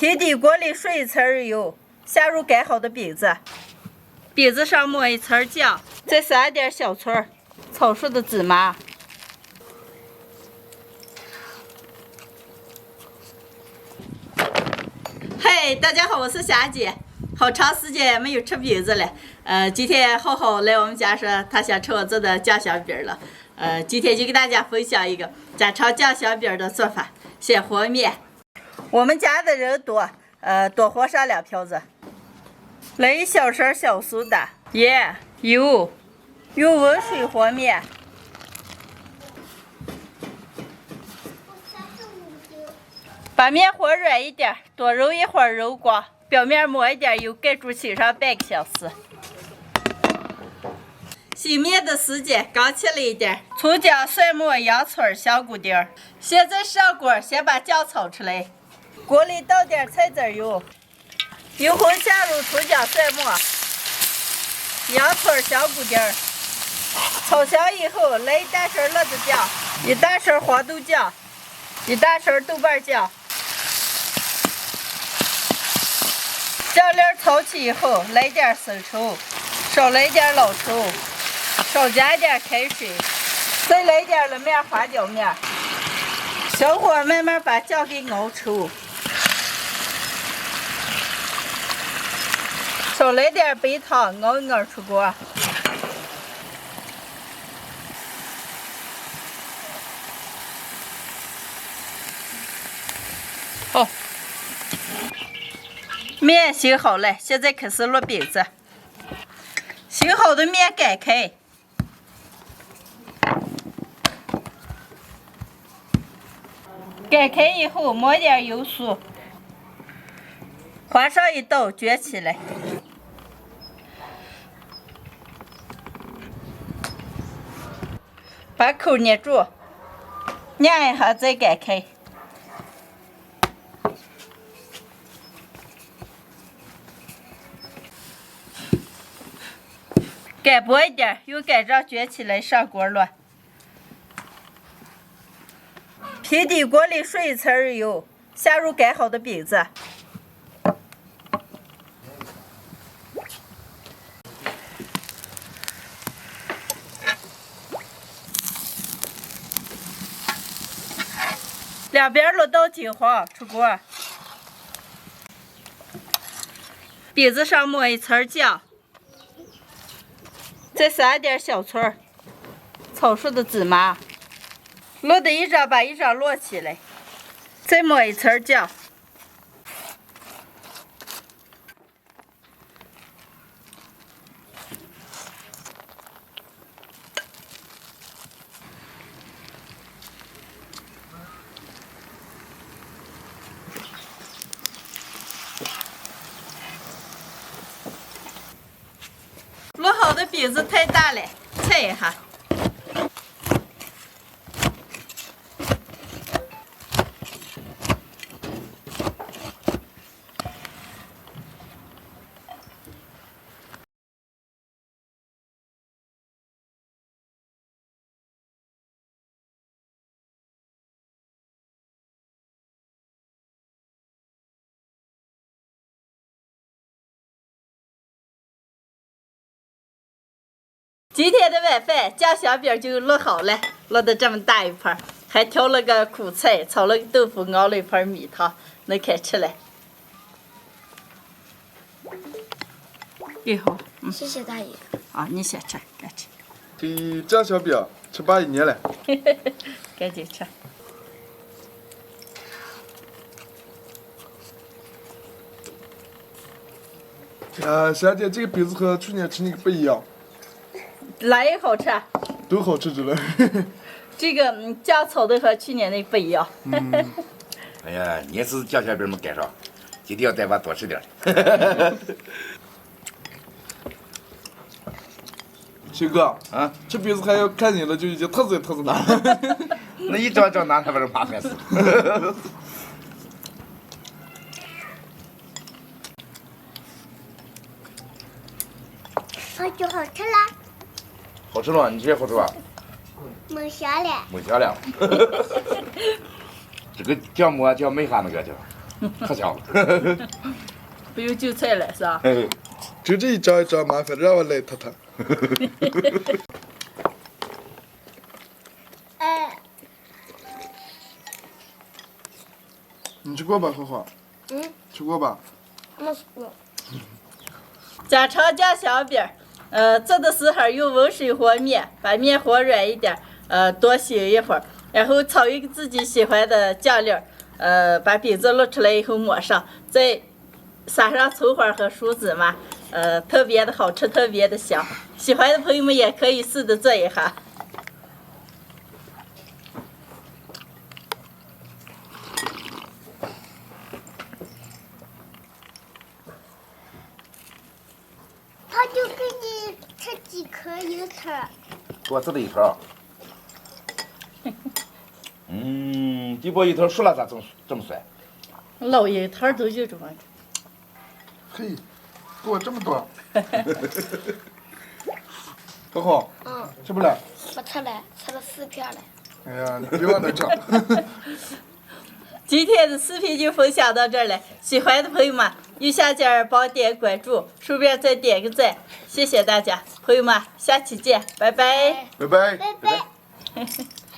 平底锅里水一层油，下入盖好的饼子，饼子上抹一层酱，再撒一点小葱、炒熟的芝麻。嘿，大家好，我是霞姐。好长时间没有吃饼子了，今天浩浩来我们家说他想吃我做的酱香饼了，今天就给大家分享一个家常酱香饼的做法。先和面，我们家的人多，多和上2瓢子，来1小勺小苏打，盐、油，用温水和面。把面和软一点，多揉一会儿揉光，表面抹一点油，盖住心上半个小时。洗面的时间刚起来一点，葱姜蒜末、洋葱、香菇丁。现在上锅，先把酱炒出来，锅里倒点菜籽油，油后下入葱姜蒜末、洋葱、香菇丁。炒香以后，来1大勺辣子酱，1大勺黄豆酱，1大勺豆瓣酱。酱料炒起以后，来点生抽，少来点老抽，少加一点开水，再来点了面花椒面。小火慢慢把酱给熬稠，少来点白糖，熬一熬出锅。好。面洗好了，现在开始烙饼子。洗好的面擀开，擀开以后抹点油酥，划上一道卷起来，把口捏住，捏一下再擀开。擀薄一点，用擀杖卷起来上锅烙。平底锅里水一层油，下入擀好的饼子，两边烙到金黄，出锅。饼子上抹一层酱。再撒一点小葱、炒熟的芝麻，烙的一张把一张摞起来，再抹一层酱，烙好的饼子太大了，切一下。今天的晚饭酱香饼就烙好了，烙的这么大一盘，还挑了个苦菜，炒了个豆腐，熬了一盘米汤，能开吃了。你好，谢谢大爷。啊，你先吃，赶紧。这酱香饼吃8、1年了。赶紧吃。霞姐，这个饼子和去年吃那个不一样。哪一好吃？都好吃着了。这个酱炒的和去年的不一样。哎呀，你是酱香饼没赶上，今天要再把多吃点。鑫哥，啊，这饼子还要看你了，就已经特死难了。那一张张拿他把这麻烦死。好就好吃了。好吃吗？你觉得好吃吧？没香了。没香了。这个酱馍叫梅哈那个叫。可香。不用韭菜了是吧？就这一张一张，麻烦让我来它。哎，你吃过吧，浩浩？吃过吧？没吃过。家常酱香饼，做的时候用温水和面，把面和软一点，多醒一会儿，然后炒一个自己喜欢的酱料，把饼子露出来以后抹上，再撒上葱花和薯子嘛，特别的好吃，特别的香。喜欢的朋友们也可以试着做一下。他就给你吃几颗油条。多吃的一条。地包油条熟了咋这么酸？老油条都就这么。嘿，给我这么多。浩浩，吃不了。不吃了，吃了4片了。哎呀，你别往那长。今天的视频就分享到这儿了，喜欢的朋友们右下角帮点关注，顺便再点个赞，谢谢大家，朋友们，下期见，拜拜。拜拜。拜拜。